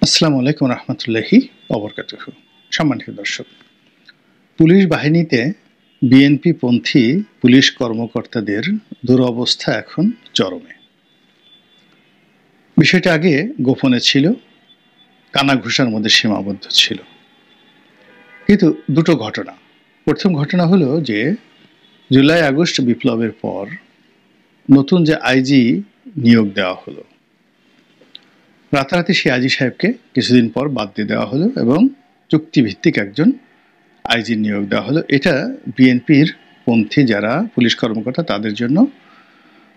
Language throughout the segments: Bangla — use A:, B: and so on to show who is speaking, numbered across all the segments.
A: আসসালামু আলাইকুম রহমতুল্লাহি ওবরকাতুহু। সম্মানিত দর্শক, পুলিশ বাহিনীতে বিএনপি পন্থী পুলিশ কর্মকর্তাদের দুরবস্থা এখন চরমে। বিষয়টা আগে গোপনে ছিল, কানাঘুষার মধ্যে সীমাবদ্ধ ছিল। কিন্তু দুটো ঘটনা। প্রথম ঘটনা হলো যে জুলাই আগস্ট বিপ্লবের পর নতুন যে আইজি নিয়োগ দেওয়া হলো, রাতারাতি সেই আইজি সাহেবকে কিছুদিন পর বাদ দিয়ে দেওয়া হলো এবং চুক্তিভিত্তিক একজন আইজি নিয়োগ দেওয়া হলো। এটা বিএনপির পন্থী যারা পুলিশ কর্মকর্তা তাদের জন্য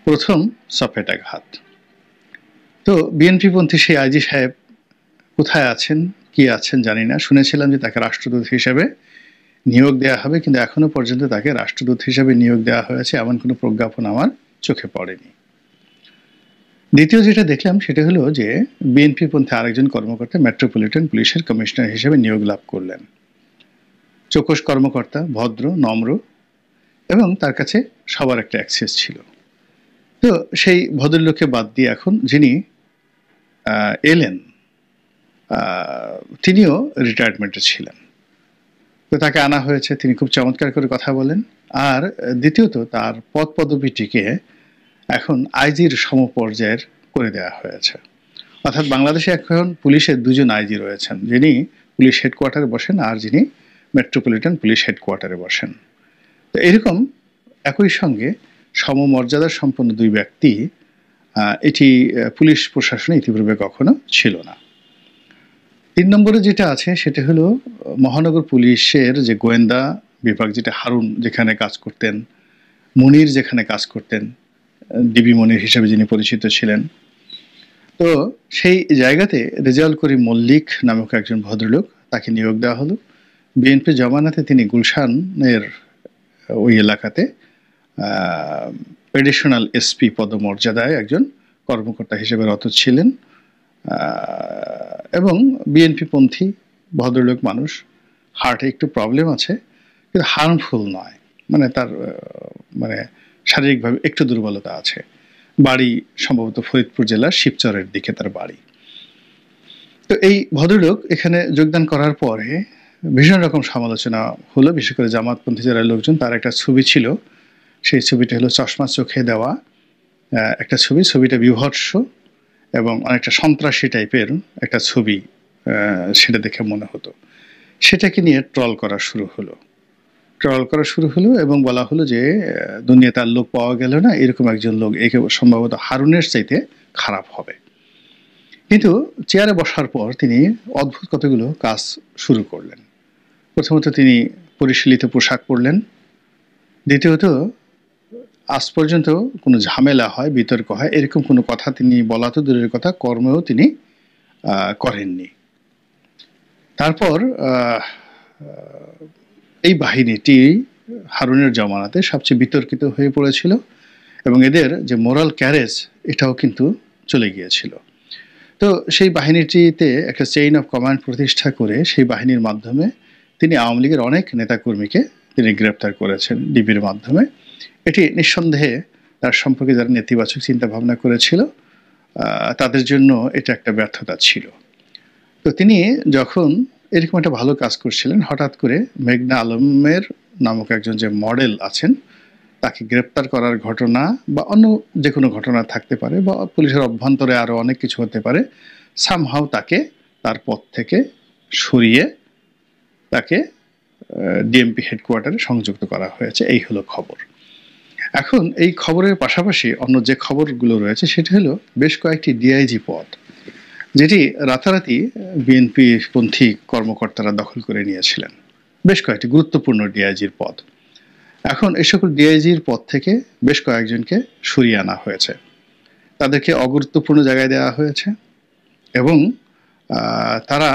A: প্রথম সফেটাঘাত। তো বিএনপি পন্থী সেই আইজি সাহেব কোথায় আছেন, কি আছেন জানি না। শুনেছিলাম যে তাকে রাষ্ট্রদূত হিসেবে নিয়োগ দেওয়া হবে, কিন্তু এখনো পর্যন্ত তাকে রাষ্ট্রদূত হিসেবে নিয়োগ দেওয়া হয়েছে এমন কোনো প্রজ্ঞাপন আমার চোখে পড়েনি। দ্বিতীয় যেটা দেখলাম সেটা হলো যে বিএনপি পন্থী আরেকজন কর্মকর্তা মেট্রোপলিটন পুলিশের কমিশনার হিসেবে নিয়োগ লাভ করলেন। চোখস কর্মকর্তা, ভদ্র, নম্র এবং তার কাছে সবার একটা অ্যাক্সেস ছিল। তো সেই ভদ্রলোককে বাদ দিয়ে এখন যিনি এলেন তিনিও রিটায়ারমেন্টে ছিলেন। তো তাকে আনা হয়েছে, তিনি খুব চমৎকার করে কথা বলেন। আর দ্বিতীয়ত তার পদ পদবিটিকে এখন আইজির সমপর্যায়ের করে দেওয়া হয়েছে। অর্থাৎ বাংলাদেশে এখন পুলিশের দুজন আইজি রয়েছেন, যিনি পুলিশ হেডকোয়ার্টারে বসেন আর যিনি মেট্রোপলিটন পুলিশ হেডকোয়ার্টারে বসেন। তো এরকম একই সঙ্গে সমমর্যাদা সম্পন্ন দুই ব্যক্তি এটি পুলিশ প্রশাসনে ইতিপূর্বে কখনো ছিল না। ৩ নম্বরে যেটা আছে সেটা হলো মহানগর পুলিশের যে গোয়েন্দা বিভাগ, যেটা হারুন যেখানে কাজ করতেন, মনির যেখানে কাজ করতেন, ডিবি মনির হিসেবে যিনি পরিচিত ছিলেন, তো সেই জায়গাতে রেজাউল করিম মল্লিক নামক একজন ভদ্রলোক, তাকে নিয়োগ দেওয়া হলো। বিএনপি জমানাতে তিনি গুলশানের ওই এলাকাতে এডিশনাল এসপি পদমর্যাদায় একজন কর্মকর্তা হিসেবে রত ছিলেন এবং বিএনপি পন্থী ভদ্রলোক মানুষ, হার্টে একটু প্রবলেম আছে কিন্তু হার্মফুল নয়, মানে তার মানে শারীরিকভাবে একটু দুর্বলতা আছে। বাড়ি সম্ভবত ফরিদপুর জেলার শিবচরের দিকে তার বাড়ি। তো এই ভদ্রলোক এখানে যোগদান করার পরে ভীষণ রকম সমালোচনা হলো, বিশেষ করে জামাতপন্থী যারা লোকজন, তার একটা ছবি ছিল, সেই ছবিটা হলো চশমা চোখে দেওয়া একটা ছবি। ছবিটা বিভৎস এবং অনেকটা সন্ত্রাসী টাইপের একটা ছবি, সেটা দেখে মনে হতো। সেটাকে নিয়ে ট্রল করা শুরু হলো এবং বলা হলো যে দুনিয়াতে আর লোক পাওয়া গেল না, এরকম একজন লোক একে সম্ভবত হারুনের চাইতে খারাপ হবে। কিন্তু চেয়ারে বসার পর তিনি অদ্ভুত কতগুলো কাজ শুরু করলেন। প্রথমত তিনি পরিশীলিত পোশাক পরলেন। দ্বিতীয়ত আজ পর্যন্ত কোনো ঝামেলা হয়, বিতর্ক হয়, এরকম কোনো কথা তিনি বলা তো দূরের কথা, কর্মেও তিনি করেননি। তারপর এই বাহিনীটি হারুনের জমানাতে সবচেয়ে বিতর্কিত হয়ে পড়েছিল এবং এদের যে মোরাল ক্যারেজ এটাও কিন্তু চলে গিয়েছিল। তো সেই বাহিনীটিতে একটা চেইন অফ কমান্ড প্রতিষ্ঠা করে সেই বাহিনীর মাধ্যমে তিনি আওয়ামী লীগের অনেক নেতাকর্মীকে তিনি গ্রেপ্তার করেছেন ডিবির মাধ্যমে। এটি নিঃসন্দেহে তার সম্পর্কে যারা নেতিবাচক চিন্তা ভাবনা করেছিল তাদের জন্য এটা একটা ব্যর্থতা ছিল। তো তিনি যখন এরকম একটা ভালো কাজ করছিলেন, হঠাৎ করে মেঘনা আলমের নামক একজন যে মডেল আছেন তাকে গ্রেপ্তার করার ঘটনা বা অন্য যে কোনো ঘটনা থাকতে পারে বা পুলিশের অভ্যন্তরে আরও অনেক কিছু হতে পারে, সামহাও তাকে তার পদ থেকে সরিয়ে তাকে ডিএমপি হেডকোয়ার্টারে সংযুক্ত করা হয়েছে। এই হলো খবর। এখন এই খবরের পাশাপাশি অন্য যে খবরগুলো রয়েছে সেটা হলো বেশ কয়েকটি ডিআইজি পদ, যেটি রাতারাতি বিএনপি পন্থী কর্মকর্তারা দখল করে নিয়েছিলেন, বেশ কয়েকটি গুরুত্বপূর্ণ ডিআইজির পদ। এখন এই সকল ডিআইজির পদ থেকে বেশ কয়েকজনকে সরিয়ে আনা হয়েছে, তাদেরকে অগুরুত্বপূর্ণ জায়গায় দেওয়া হয়েছে এবং তারা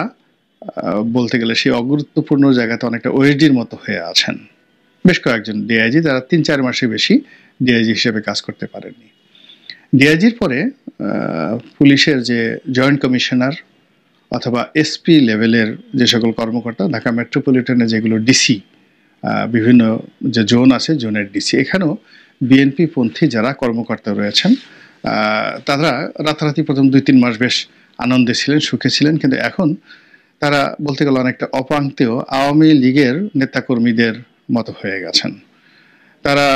A: বলতে গেলে সেই অগুরুত্বপূর্ণ জায়গাতে অনেকটা ওএসডির মতো হয়ে আছেন। বেশ কয়েকজন ডিআইজি যারা ৩-৪ মাসের বেশি ডিআইজি হিসেবে কাজ করতে পারেননি। ডিআইজির পরে পুলিশের যে জয়েন্ট কমিশনার অথবা এসপি লেভেলের যে সকল কর্মকর্তা, ঢাকা মেট্রোপলিটনে যেগুলো ডিসি, বিভিন্ন যে জোন আছে জোনের ডিসি, এখানেও বিএনপি পন্থী যারা কর্মকর্তা রয়েছেন তারা রাতারাতি প্রথম ২-৩ মাস বেশ আনন্দে ছিলেন, সুখে ছিলেন। কিন্তু এখন তারা বলতে গেলে অনেকটা অপাংতেয় আওয়ামী লীগের নেতাকর্মীদের মতো হয়ে গেছেন। তারা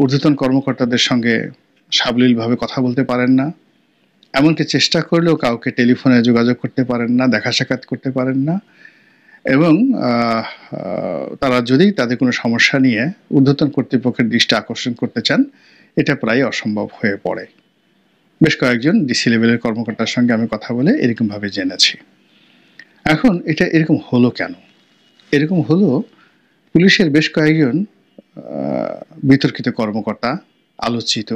A: ঊর্ধ্বতন কর্মকর্তাদের সঙ্গে সাবলীলভাবে কথা বলতে পারেন না, এমনকি চেষ্টা করলেও কাউকে টেলিফোনে যোগাযোগ করতে পারেন না, দেখা সাক্ষাৎ করতে পারেন না। এবং তারা যদি তাদের কোনো সমস্যা নিয়ে ঊর্ধ্বতন কর্তৃপক্ষের দৃষ্টি আকর্ষণ করতে চান, এটা প্রায় অসম্ভব হয়ে পড়ে। বেশ কয়েকজন ডিসি লেভেলের কর্মকর্তার সঙ্গে আমি কথা বলে এরকমভাবে জেনেছি। এখন এটা এরকম হলো কেন? এরকম হলো পুলিশের বেশ কয়েকজন বিতর্কিত কর্মকর্তা, আলোচিত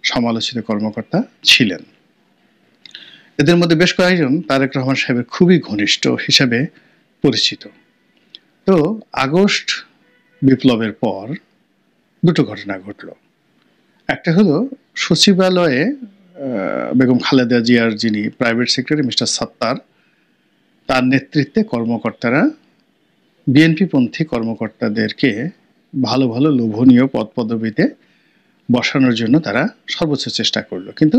A: সমালোচিত কর্মকর্তা ছিলেন। এদের মধ্যে বেশ কয়েকজন তারেক রহমান সাহেবের খুবই ঘনিষ্ঠ হিসেবে পরিচিত। তো আগস্ট বিপ্লবের পর দুটো ঘটনা ঘটল। একটা হলো সচিবালয়ে বেগম খালেদা জিয়ার যিনি প্রাইভেট সেক্রেটারি মিস্টার সাত্তার, তার নেতৃত্বে কর্মকর্তারা বিএনপিপন্থী কর্মকর্তাদেরকে ভালো ভালো লোভনীয় পদ পদবিতে বসানোর জন্য তারা সর্বোচ্চ চেষ্টা করলো। কিন্তু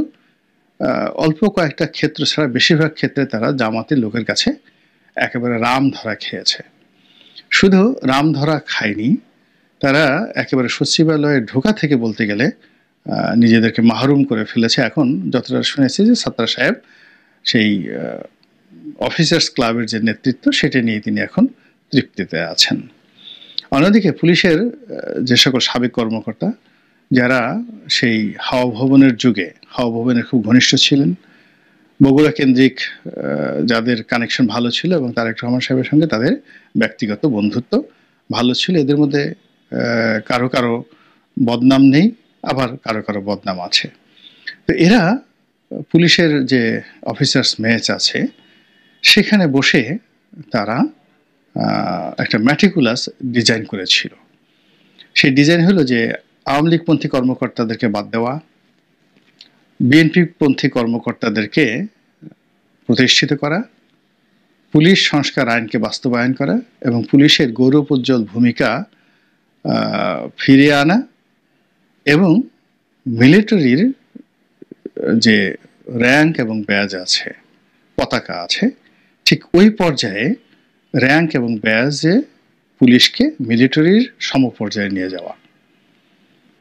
A: অল্প কয়েকটা ক্ষেত্র ছাড়া বেশিরভাগ ক্ষেত্রে তারা জামাতের লোকের কাছে একেবারে রাম ধরা খেয়েছে। শুধু রাম ধরা খায়নি, তারা একেবারে সচিবালয়ে ঢোকা থেকে বলতে গেলে নিজেদেরকে মাহরুম করে ফেলেছে। এখন যতটা শুনেছি যে সাত্তার সাহেব সেই অফিসার্স ক্লাবের যে নেতৃত্ব সেটা নিয়ে তিনি এখন তৃপ্তিতে আছেন। অন্যদিকে পুলিশের যে সকল সাবেক কর্মকর্তা যারা সেই হাওয়া ভবনের যুগে হাওয়া ভবনের খুব ঘনিষ্ঠ ছিলেন, বগুড়া কেন্দ্রিক যাদের কানেকশন ভালো ছিল এবং তারেক রহমান সাহেবের সঙ্গে তাদের ব্যক্তিগত বন্ধুত্ব ভালো ছিল, এদের মধ্যে কারো কারো বদনাম নেই, আবার কারো কারো বদনাম আছে। তো এরা পুলিশের যে অফিসার্স মেচ আছে সেখানে বসে তারা একটা ম্যাটিকুলাস ডিজাইন করেছিল। সেই ডিজাইন হলো যে আওয়ামী লীগপন্থী কর্মকর্তাদেরকে বাদ দেওয়া, বিএনপিপন্থী কর্মকর্তাদেরকে প্রতিষ্ঠিত করা, পুলিশ সংস্কার আইনকে বাস্তবায়ন করা এবং পুলিশের গৌরবোজ্জ্বল ভূমিকা ফিরিয়ে আনা এবং মিলিটারির যে র্যাঙ্ক এবং ব্যাজ আছে, পতাকা আছে, ঠিক ওই পর্যায়ে র্যাঙ্ক এবং ব্যাজে পুলিশকে মিলিটারির সমপর্যায়ে নিয়ে যাওয়া।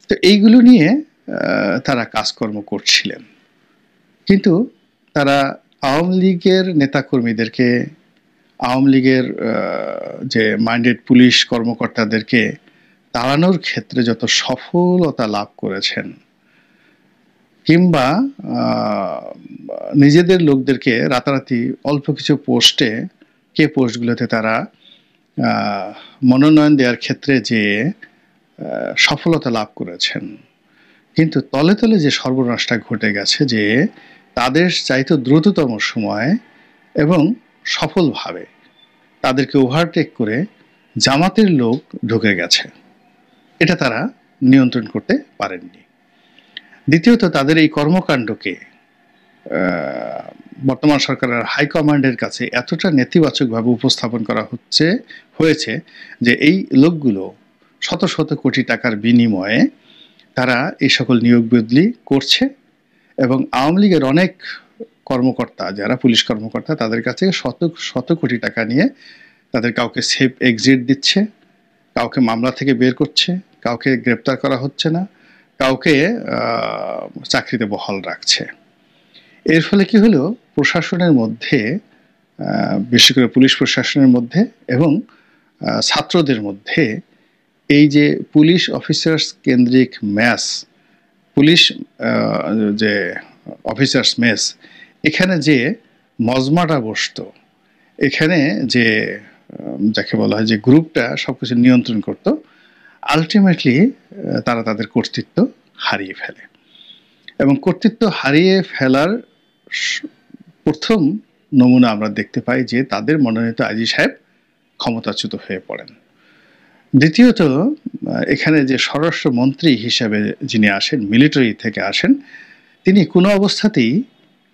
A: তো এইগুলো নিয়ে তারা কাজকর্ম করছিলেন। কিন্তু তারা আওয়ামী লীগের নেতাকর্মীদেরকে, আওয়ামী লীগের যে মাইন্ডেড পুলিশ কর্মকর্তাদেরকে তাড়ানোর ক্ষেত্রে যত সফলতা লাভ করেছেন, কিংবা নিজেদের লোকদেরকে রাতারাতি অল্প কিছু পোস্টে পোস্টগুলোতে তারা মনোনয়ন দেওয়ার ক্ষেত্রে যে সফলতা লাভ করেছেন, কিন্তু তলে তলে যে সর্বনাশটা ঘটে গেছে যে তাদের চাইতে দ্রুততম সময় এবং সফলভাবে তাদেরকে ওভারটেক করে জামাতের লোক ঢুকে গেছে, এটা তারা নিয়ন্ত্রণ করতে পারেননি। দ্বিতীয়ত, তাদের এই কর্মকাণ্ডকে বর্তমান সরকারের হাইকমান্ডের কাছে এতটা নেতিবাচকভাবে উপস্থাপন করা হয়েছে যে এই লোকগুলো শত শত কোটি টাকার বিনিময়ে তারা এই সকল নিয়োগ বদলি করছে এবং আওয়ামী লীগের অনেক কর্মকর্তা যারা পুলিশ কর্মকর্তা তাদের কাছে শত শত কোটি টাকা নিয়ে তাদের কাউকে সেফ এক্সিট দিচ্ছে, কাউকে মামলা থেকে বের করছে, কাউকে গ্রেপ্তার করা হচ্ছে না, কাউকে চাকরিতে বহাল রাখছে। এর ফলে কি হলো, প্রশাসনের মধ্যে, বিশেষ করে পুলিশ প্রশাসনের মধ্যে এবং ছাত্রদের মধ্যে এই যে পুলিশ অফিসার্স কেন্দ্রিক মেস, পুলিশ যে অফিসার্স মেস, এখানে যে মজমাটা বসতো, এখানে যে যাকে বলা হয় যে গ্রুপটা সবকিছু নিয়ন্ত্রণ করত, আলটিমেটলি তারা তাদের কর্তৃত্ব হারিয়ে ফেলে। এবং কর্তৃত্ব হারিয়ে ফেলার প্রথম নমুনা আমরা দেখতে পাই যে তাদের মনোনীত আইজি সাহেব ক্ষমতাচ্যুত হয়ে পড়েন। দ্বিতীয়ত, এখানে যে স্বরাষ্ট্রমন্ত্রী হিসেবে যিনি আসেন, মিলিটারি থেকে আসেন, তিনি কোনো অবস্থাতেই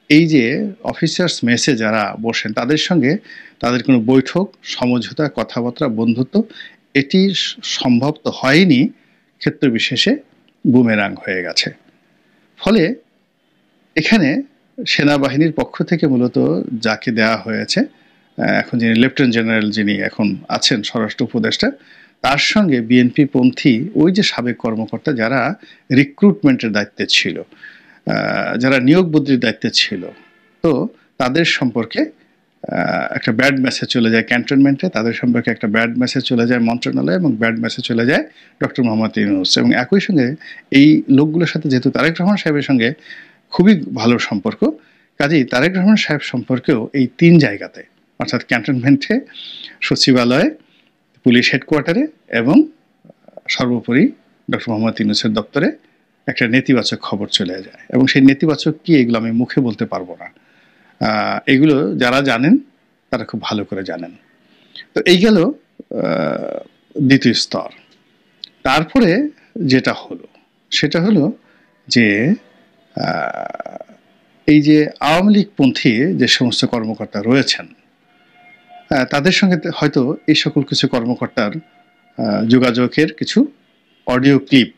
A: এই যে অফিসার্স মেসে যারা বসেন তাদের সঙ্গে তাদের কোনো বৈঠক, সমঝোতা, কথাবার্তা, বন্ধুত্ব এটি সম্ভব তো হয়নি, ক্ষেত্র বিশেষে বুমেরাং হয়ে গেছে। ফলে এখানে সেনাবাহিনীর পক্ষ থেকে মূলত যাকে দেওয়া হয়েছে, এখন যিনি লেফটেন্যান্ট জেনারেল যিনি এখন আছেন স্বরাষ্ট্র উপদেষ্টা, তার সঙ্গে বিএনপি পন্থী ওই যে সাবেক কর্মকর্তা যারা রিক্রুটমেন্টের দায়িত্বে ছিল, যারা নিয়োগ বদলির দায়িত্বে ছিল, তো তাদের সম্পর্কে একটা ব্যাড মেসেজ চলে যায় ক্যান্টনমেন্টে, তাদের সম্পর্কে একটা ব্যাড মেসেজ চলে যায় মন্ত্রণালয়ে, এবং ব্যাড মেসেজ চলে যায় ডক্টর মোহাম্মদ ইউনূস। এবং একই সঙ্গে এই লোকগুলোর সাথে যেহেতু তারেক রহমান সাহেবের সঙ্গে খুবই ভালো সম্পর্ক, কাজেই তারেক রহমান সাহেব সম্পর্কেও এই 3 জায়গাতে, অর্থাৎ ক্যান্টনমেন্টে, সচিবালয়ে, পুলিশ হেডকোয়ার্টারে এবং সর্বোপরি ডক্টর মোহাম্মদ ইউনূসের দপ্তরে একটা নেতিবাচক খবর চলে যায়। এবং সেই নেতিবাচক কি, এগুলো আমি মুখে বলতে পারবো না, এগুলো যারা জানেন তারা খুব ভালো করে জানেন। তো এই গেল দ্বিতীয় স্তর। তারপরে যেটা হলো সেটা হলো যে এই যে আওয়ামী লীগপন্থী যে সমস্ত কর্মকর্তা রয়েছেন, তাদের সঙ্গে হয়তো এই সকল কিছু কর্মকর্তার যোগাযোগের কিছু অডিও ক্লিপ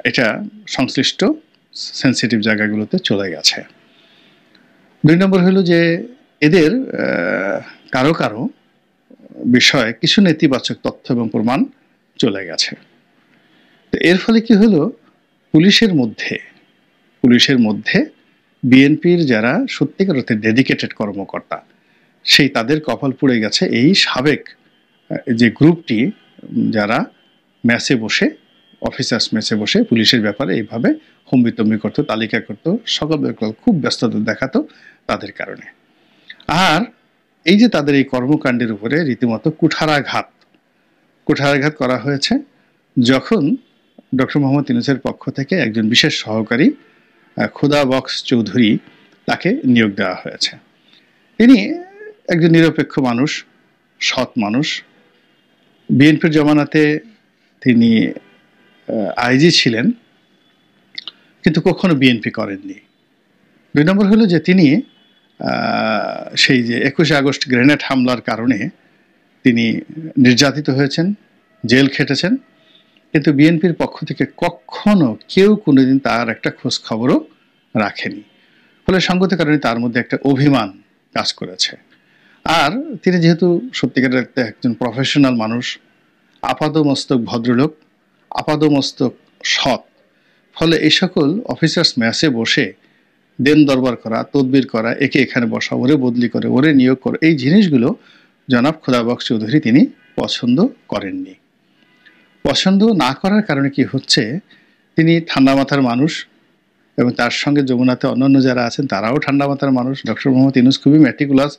A: এটা সংশ্লিষ্ট সেন্সিটিভ জায়গাগুলোতে চলে গেছে। 2 নম্বর হলো যে এদের কারো কারো বিষয়ে কিছু নেতিবাচক তথ্য এবং প্রমাণ চলে গেছে। তো এর ফলে কি হলো, পুলিশের মধ্যে বিএনপির যারা সত্যিকার অর্থে ডেডিকেটেড কর্মকর্তা, সেই তাদের কপাল পুড়ে গেছে এই সাবেক যে গ্রুপটি যারা ম্যাচে বসে, অফিসার্স ম্যাচে বসে পুলিশের ব্যাপারে এইভাবে হম্বিতম্বি করতো, তালিকা করতো, সকল খুব ব্যস্ততা দেখাতো তাদের কারণে। আর এই যে তাদের এই কর্মকাণ্ডের উপরে রীতিমতো কুঠারাঘাত করা হয়েছে যখন ডক্টর মোহাম্মদ ইউনূসের পক্ষ থেকে একজন বিশেষ সহকারী খুদা বক্স চৌধুরী তাকে নিয়োগ দেওয়া হয়েছে। তিনি একজন নিরপেক্ষ মানুষ, সৎ মানুষ, বিএনপির জমানাতে তিনি আইজি ছিলেন, কিন্তু কখনো বিএনপি করেননি। 2 নম্বর হলো যে তিনি সেই যে 21 আগস্ট গ্রেনেড হামলার কারণে তিনি নির্যাতিত হয়েছেন, জেল খেটেছেন, কিন্তু বিএনপির পক্ষ থেকে কখনো কেউ কোনোদিন তার একটা খোঁজ খবরও রাখেনি। ফলে সঙ্গত কারণে তার মধ্যে একটা অভিমান কাজ করেছে। আর তিনি যেহেতু সত্যিকারের একজন প্রফেশনাল মানুষ, আপাদমস্তক ভদ্রলোক, আপাদমস্তক সৎ, ফলে এই সকল অফিসার্স ম্যাচে বসে দেন দরবার করা, তদবির করা, একে এখানে বসা, ওরে বদলি করে, ওরে নিয়োগ করে, এই জিনিসগুলো জনাব খুদা বক্স চৌধুরী তিনি পছন্দ করেননি। পছন্দ না করার কারণে কি হচ্ছে, তিনি ঠান্ডা মাথার মানুষ এবং তার সঙ্গে যমুনাতে অন্যান্য যারা আছেন তারাও ঠান্ডা মাথার মানুষ। ডক্টর মোহাম্মদ ইউনূস খুবই ম্যাটিকুলাস,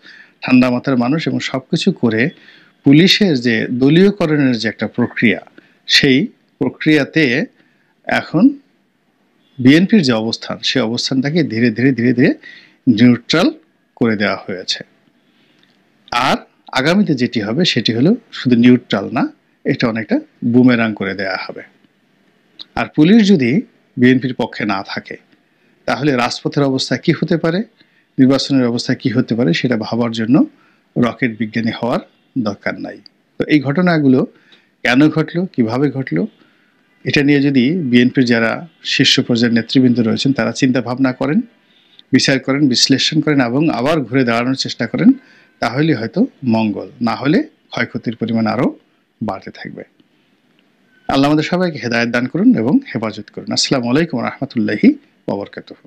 A: ঠান্ডা মাথার মানুষ, এবং সব কিছু করে পুলিশের যে দলীয়করণের যে একটা প্রক্রিয়া, সেই প্রক্রিয়াতে এখন বিএনপির যে অবস্থান, সেই অবস্থানটাকে ধীরে ধীরে নিউট্রাল করে দেওয়া হয়েছে। আর আগামীতে যেটি হবে সেটি হলো শুধু নিউট্রাল না, এটা অনেকটা বুমেরাং করে দেওয়া হবে। আর পুলিশ যদি বিএনপির পক্ষে না থাকে তাহলে রাজপথের অবস্থা কি হতে পারে, নির্বাচনের অবস্থা কি হতে পারে, সেটা ভাবার জন্য রকেট বিজ্ঞানী হওয়ার দরকার নাই। তো এই ঘটনাগুলো কেন ঘটলো, কিভাবে ঘটলো, এটা নিয়ে যদি বিএনপির যারা শীর্ষ পর্যায়ের নেতৃবৃন্দ রয়েছেন তারা চিন্তা ভাবনা করেন, বিচার করেন, বিশ্লেষণ করেন এবং আবার ঘুরে দাঁড়ানোর চেষ্টা করেন, তাহলে হয়তো মঙ্গল, না হলে ক্ষয়ক্ষতির পরিমাণ আরও বাড়তে থাকবে। আল্লাহ আমাদের সবাইকে হেদায়েত দান করুন এবং হেফাজত করুন। আসসালামু আলাইকুম ওয়া রাহমাতুল্লাহি ওয়া বারাকাতুহু।